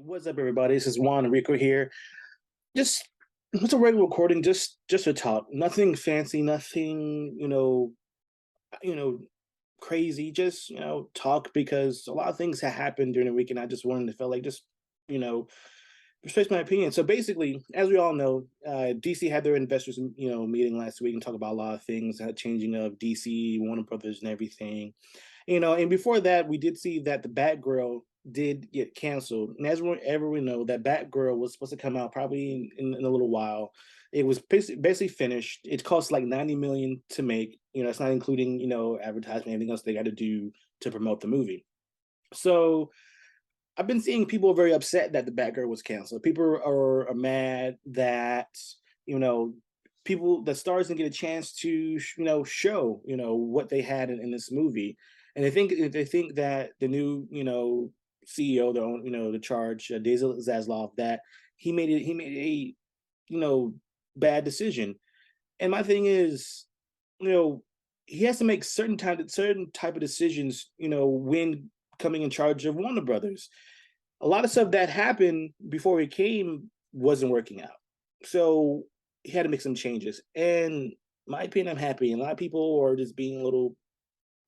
What's up, everybody? This is Juan Rico here. Just it's a regular recording, just a talk. Nothing fancy, nothing you know, crazy. Just talk because a lot of things have happened during the week, and I just wanted to feel like just you know express my opinion. So basically, as we all know, DC had their investors meeting last week and talk about a lot of things, changing of DC, Warner Brothers, and everything. And before that, we did see that the Batgirl did get canceled. And as we ever we know, that Batgirl was supposed to come out probably in a little while. It was basically finished. It cost like 90 million to make. It's not including advertisement, anything else they got to do to promote the movie. So I've been seeing people very upset that the Batgirl was canceled. People are mad that you know the stars didn't get a chance to show what they had in this movie, and they think that the new CEO, the charge, Dazel Zaslav, that he made a bad decision. And my thing is, you know, he has to make certain type of decisions, when coming in charge of Warner Brothers. A lot of stuff that happened before he came wasn't working out. So he had to make some changes. And my opinion, I'm happy. And a lot of people are just being little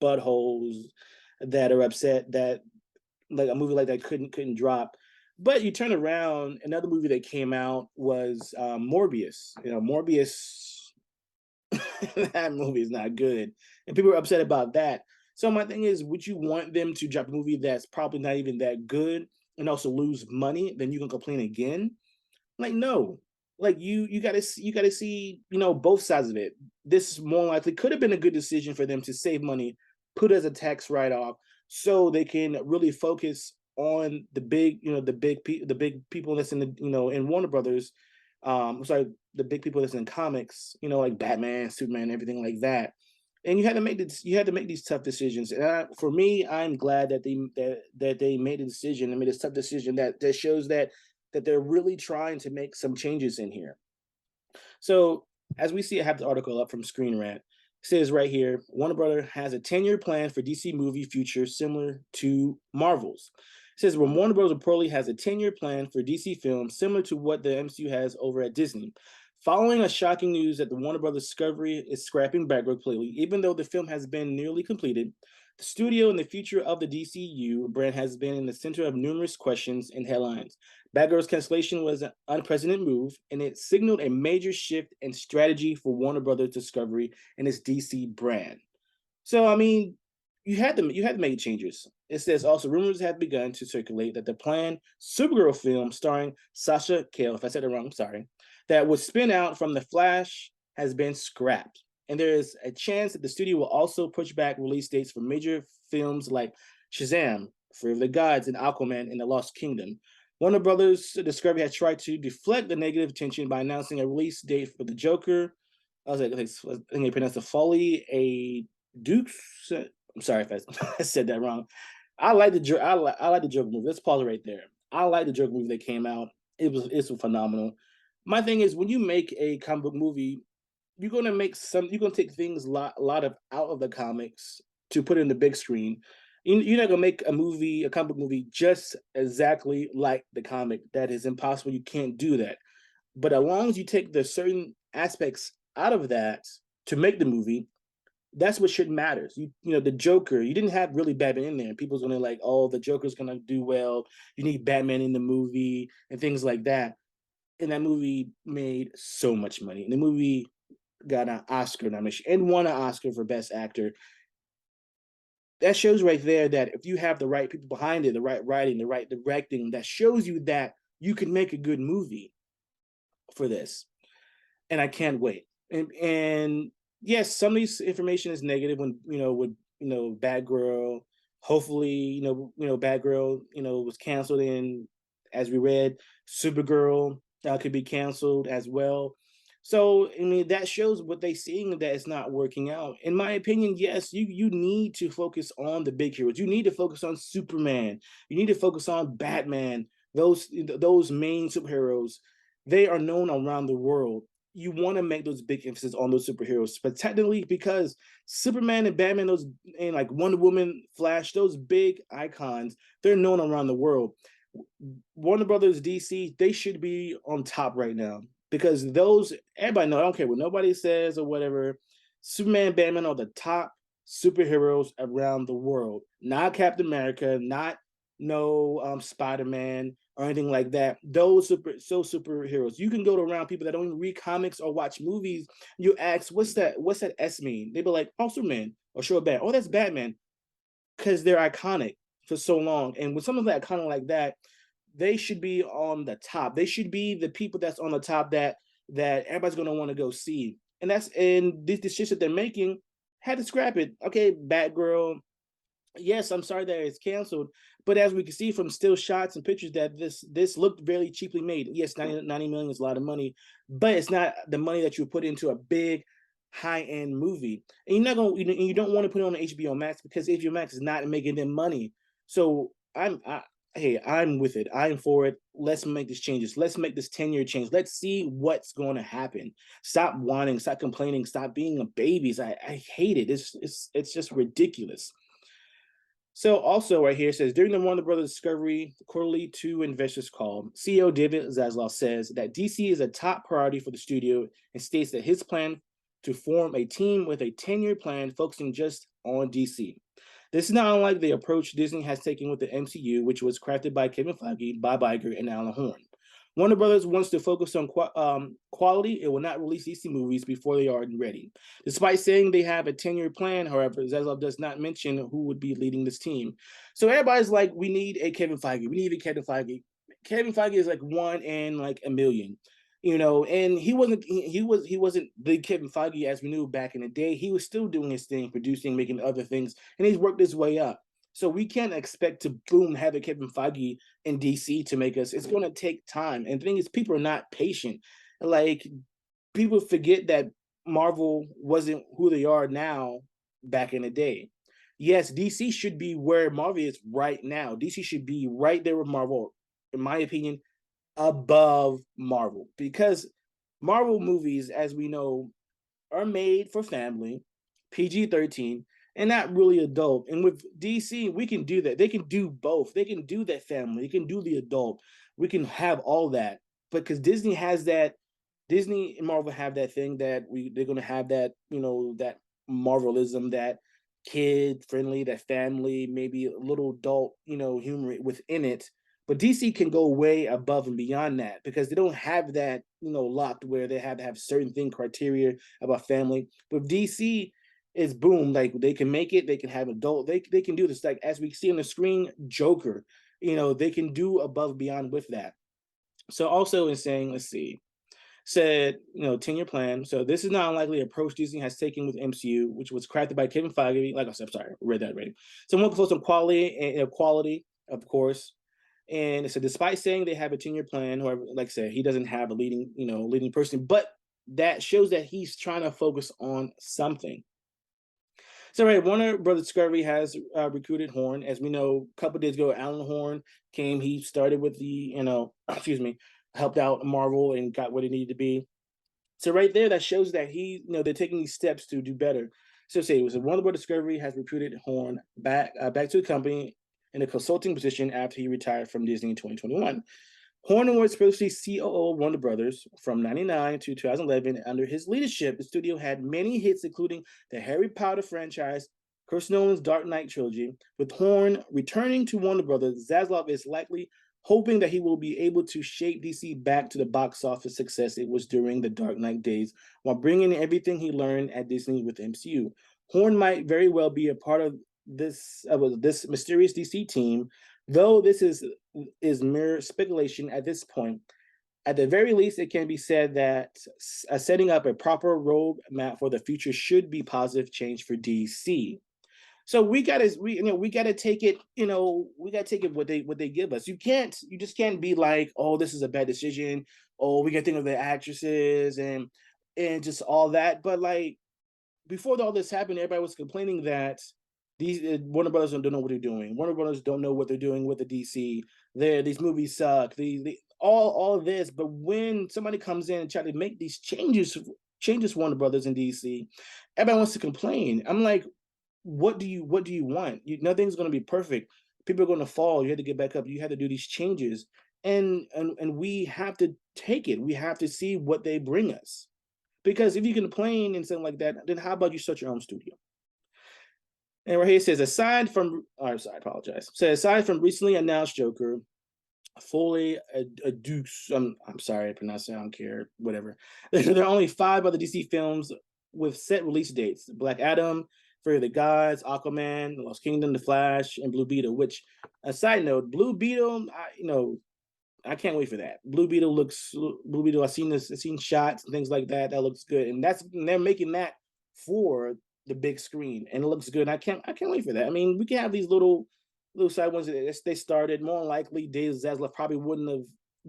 buttholes that are upset that like a movie like that couldn't drop. But you turn around, another movie that came out was Morbius. Morbius, that movie is not good, and people are upset about that. So my thing is, would you want them to drop a movie that's probably not even that good and also lose money? Then you can complain again? Like no, like you gotta see both sides of it. This more likely could have been a good decision for them to save money, put as a tax write off, so they can really focus on the big people that's in the in Warner Brothers. Sorry, the big people that's in comics, like Batman, Superman, everything like that. And you had to make these tough decisions. And for me, I'm glad that they made a decision and made a tough decision that shows that they're really trying to make some changes in here. So as we see, I have the article up from Screen Rant. It says right here, Warner Brother has a 10-year plan for DC movie future similar to Marvel's. It says when Warner Bros. Reportedly has a 10-year plan for DC films similar to what the MCU has over at Disney. Following a shocking news that the Warner Brothers Discovery is scrapping Batgirl completely, even though the film has been nearly completed, the studio and the future of the DCU brand has been in the center of numerous questions and headlines. Batgirl's cancellation was an unprecedented move, and it signaled a major shift in strategy for Warner Brothers Discovery and its DC brand. So, I mean, you had to make changes. It says also rumors have begun to circulate that the planned Supergirl film starring Sasha Cale, if I said it wrong, I'm sorry, that would spin out from The Flash has been scrapped. And there is a chance that the studio will also push back release dates for major films like Shazam, Fear of the Gods, and Aquaman in the Lost Kingdom. Warner Brothers Discovery has tried to deflect the negative attention by announcing a release date for the Joker. I think they pronounced the Folly a Dukes. I'm sorry if I said that wrong. I like the Joker movie. Let's pause it right there. I like the Joker movie that came out. It's phenomenal. My thing is when you make a comic book movie, you're gonna take things a lot of out of the comics to put in the big screen. You're not gonna make a comic book movie just exactly like the comic. That is impossible. You can't do that. But as long as you take the certain aspects out of that to make the movie, that's what shit matters. The Joker, you didn't have really Batman in there. And people's gonna like, oh, the Joker's gonna do well. You need Batman in the movie and things like that. And that movie made so much money. And the movie got an Oscar nomination and won an Oscar for Best Actor. That shows right there that if you have the right people behind it, the right writing, the right directing, that shows you that you can make a good movie for this. And I can't wait. And yes, some of these information is negative when with Bad Girl. Hopefully, Bad Girl, was canceled, and as we read, Supergirl could be canceled as well. So I mean that shows what they seeing that it's not working out. In my opinion, yes, you need to focus on the big heroes. You need to focus on Superman. You need to focus on Batman. Those main superheroes, they are known around the world. You want to make those big emphasis on those superheroes, but technically because Superman and Batman, those and like Wonder Woman, Flash, those big icons, they're known around the world. Warner Brothers, DC, they should be on top right now because those everybody know. I don't care what nobody says or whatever. Superman, Batman are the top superheroes around the world. Not Captain America, not no Spider Man or anything like that. Those superheroes. You can go to around people that don't even read comics or watch movies. You ask, what's that? What's that S mean? They be like, oh, Superman, or sure, Bat. Oh, that's Batman, because they're iconic for so long. And with something that iconic like that, they should be on the top. They should be the people that's on the top that everybody's gonna want to go see. And this shit that they're making had to scrap it. Okay, Batgirl. Yes, I'm sorry that it's canceled, but as we can see from still shots and pictures, that this looked very cheaply made. Yes, 90 million is a lot of money, but it's not the money that you put into a big high-end movie. And you're not gonna you don't want to put it on HBO Max because HBO Max is not making them money. So hey, I'm with it. I'm for it. Let's make these changes. Let's make this 10-year change. Let's see what's going to happen. Stop whining, stop complaining, stop being a babies. I hate it. It's just ridiculous. So also right here it says during the Warner Brothers Discovery quarterly to investors call, CEO David Zaslav says that DC is a top priority for the studio and states that his plan to form a team with a 10-year plan focusing just on DC. This is not unlike the approach Disney has taken with the MCU, which was crafted by Kevin Feige, Bob Iger, and Alan Horn. Warner Brothers wants to focus on quality. It will not release DC movies before they are ready. Despite saying they have a 10-year plan, however, Zaslav does not mention who would be leading this team. So everybody's like, we need a Kevin Feige. We need a Kevin Feige. Kevin Feige is like one in like a million, and he wasn't the Kevin Feige as we knew back in the day. He was still doing his thing, producing, making other things, and he's worked his way up. So we can't expect to boom have a Kevin Feige in DC to make us. It's going to take time. And the thing is, people are not patient. Like people forget that Marvel wasn't who they are now back in the day. Yes, DC should be where Marvel is right now. DC should be right there with Marvel, in my opinion, above Marvel because Marvel movies, as we know, are made for family, PG-13, and not really adult. And with DC, we can do that. They can do both. They can do that family. They can do the adult. We can have all that. But because Disney has that, Disney and Marvel have that thing that they're gonna have that, that Marvelism, that kid friendly, that family, maybe a little adult, humor within it. But DC can go way above and beyond that because they don't have that, locked where they have to have certain thing criteria about family. With DC, it's boom, like they can make it, they can have adult, they can do this. Like as we see on the screen, Joker, they can do above and beyond with that. So also in saying, let's see, said, 10-year plan. So this is not unlikely approach Disney has taken with MCU, which was crafted by Kevin Feige. Like I said, I'm sorry, I read that already. So one focus on quality and quality, of course. And so despite saying they have a 10-year plan, however, like I said, he doesn't have a leading person, but that shows that he's trying to focus on something. So, right, Warner Brothers Discovery has recruited Horn. As we know, a couple days ago, Alan Horn came. He started with excuse me, helped out Marvel and got what it needed to be. So, right there, that shows that they're taking these steps to do better. So, say it was Warner Brothers Discovery has recruited Horn back to the company in a consulting position after he retired from Disney in 2021. Horn was previously COO of Warner Brothers from 1999 to 2011. Under his leadership, the studio had many hits, including the Harry Potter franchise, Chris Nolan's Dark Knight trilogy. With Horn returning to Warner Brothers, Zaslav is likely hoping that he will be able to shape DC back to the box office success it was during the Dark Knight days, while bringing everything he learned at Disney with MCU. Horn might very well be a part of this mysterious DC team, though this is mere speculation at this point. At the very least, it can be said that setting up a proper roadmap for the future should be positive change for DC. So we gotta take it, what they give us. You just can't be like, oh, this is a bad decision. Oh, we gotta think of the actresses and just all that. But like before all this happened, everybody was complaining that these Warner Brothers don't know what they're doing. Warner Brothers don't know what they're doing with the DC. These movies suck. All of this. But when somebody comes in and try to make these changes Warner Brothers and DC, everybody wants to complain. I'm like, what do you want? Nothing's going to be perfect. People are going to fall. You had to get back up. You had to do these changes, and we have to take it. We have to see what they bring us. Because if you can complain and something like that, then how about you start your own studio? And right here it says, aside from, oh, I'm sorry, I apologize. Says aside from recently announced Joker, fully a Dukes. I'm sorry, I pronounced it. I don't care. Whatever. There are only 5 other DC films with set release dates: Black Adam, Fear of the Gods, Aquaman, The Lost Kingdom, The Flash, and Blue Beetle. Which, a side note, Blue Beetle, I can't wait for that. Blue Beetle. I've seen this. I've seen shots and things like that. That looks good, and they're making that for the big screen, and it looks good. I can't wait for that. I mean, we can have these little side ones that they started. More than likely, Dave Zaslav probably wouldn't have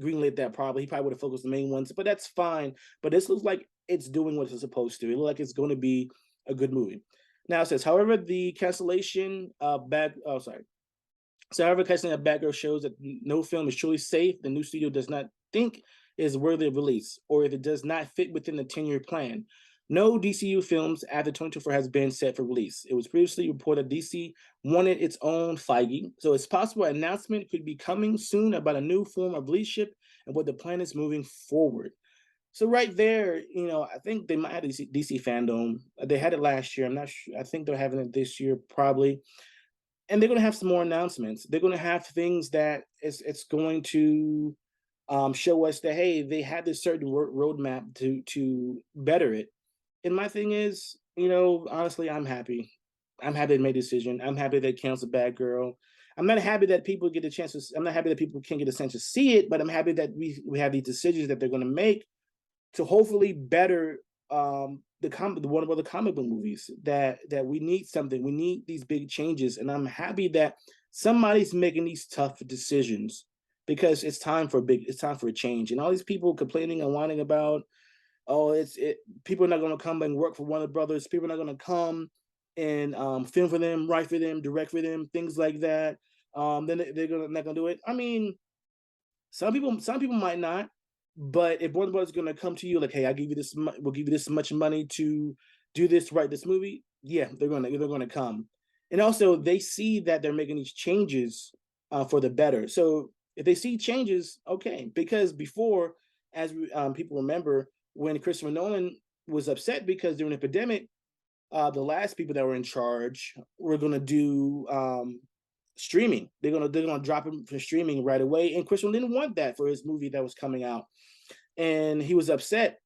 greenlit that. Probably he probably would have focused on the main ones, but that's fine. But this looks like it's doing what it's supposed to. It looks like it's going to be a good movie. Now it says, however, the cancellation back. Oh, sorry. So, however, casting a Batgirl shows that no film is truly safe. The new studio does not think is worthy of release, or if it does not fit within the 10-year plan. No DCU films after 2024 has been set for release. It was previously reported DC wanted its own Feige, so it's possible an announcement could be coming soon about a new form of leadership and what the plan is moving forward. So right there, I think they might have DC fandom. They had it last year. I'm not sure. I think they're having it this year, probably, and they're going to have some more announcements. They're going to have things that it's going to show us that, hey, they had this certain roadmap to better it. And my thing is, honestly, I'm happy. I'm happy they made a decision. I'm happy they canceled Bad Girl. I'm not happy that people get a chance to. I'm not happy that people can't get a chance to see it, but I'm happy that we have these decisions that they're going to make to hopefully better the Warner Brother comic book movies. That we need something. We need these big changes, and I'm happy that somebody's making these tough decisions because it's time for a change. And all these people complaining and whining about, oh, people are not going to come and work for Warner Brothers. People are not going to come and film for them, write for them, direct for them, things like that. Then they're not going to do it. I mean, some people might not, but if Warner Brothers is going to come to you like, hey, we'll give you this much money to do this, write this movie. Yeah, they're going to come, and also they see that they're making these changes for the better. So if they see changes, okay, because before, as people remember, when Christopher Nolan was upset because during the pandemic, the last people that were in charge were going to do streaming. They're gonna drop him for streaming right away. And Christian didn't want that for his movie that was coming out, and he was upset.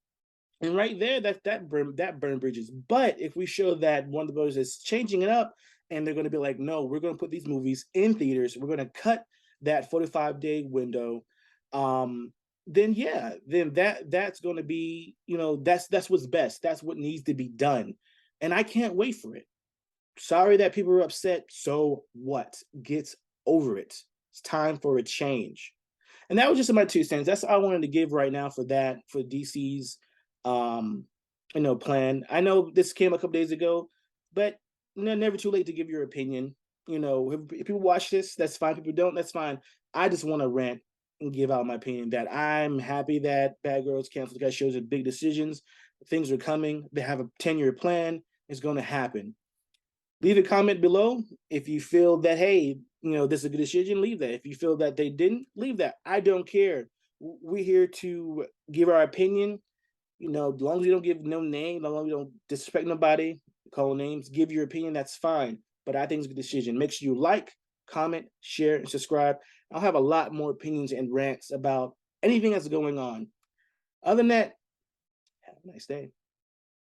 And right there, that burned bridges. But if we show that Warner Bros. Is changing it up, and they're going to be like, no, we're going to put these movies in theaters. We're going to cut that 45-day window. Then yeah, then that's going to be, that's what's best. That's what needs to be done, and I can't wait for it. Sorry that people are upset. So what? Get over it. It's time for a change. And that was just my 2 cents. That's all I wanted to give right now for that, for DC's um, plan. I know this came a couple days ago, but never too late to give your opinion. If people watch this, that's fine. People don't, that's fine. I just want to rant and give out my opinion that I'm happy that Bad Girls canceled because it shows that big decisions, things are coming. They have a 10-year plan. It's going to happen. Leave a comment below if you feel that, hey, this is a good decision. Leave that. If you feel that they didn't, leave that. I don't care. We're here to give our opinion. As long as you don't give no name, as long as you don't disrespect nobody, call names, give your opinion. That's fine. But I think it's a good decision. Make sure you like, comment, share, and subscribe. I'll have a lot more opinions and rants about anything that's going on. Other than that, have a nice day.